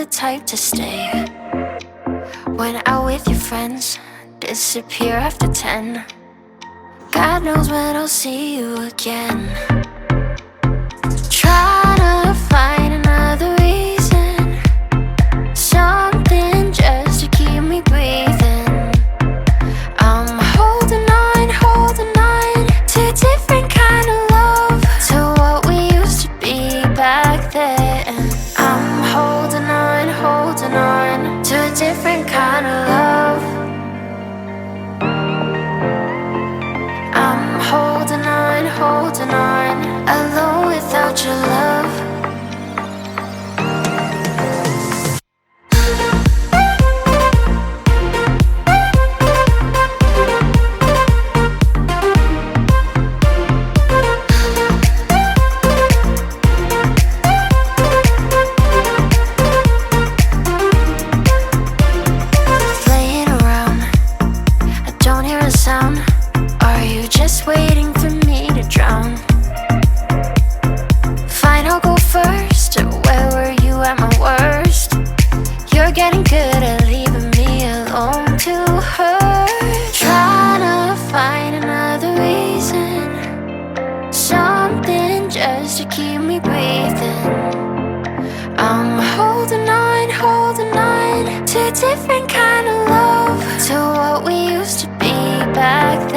the type to stay. When out with your friends, disappear after 10. God knows when I'll see you again. Try to find another reason, something just to keep me breathing. I'm holding on to a different kind of love, to what we used to be back then. I'm holding on to a different kind of love. I'm holding on, alone without your love. Laying around, I don't hear a sound. Are you just waiting for me to drown? Fine, I'll go first. Where were you at my worst? You're getting good at leaving me alone to hurt. Trying to find another reason, something just to keep me breathing. I'm holding on to a different kind of love, to what we used to be back then.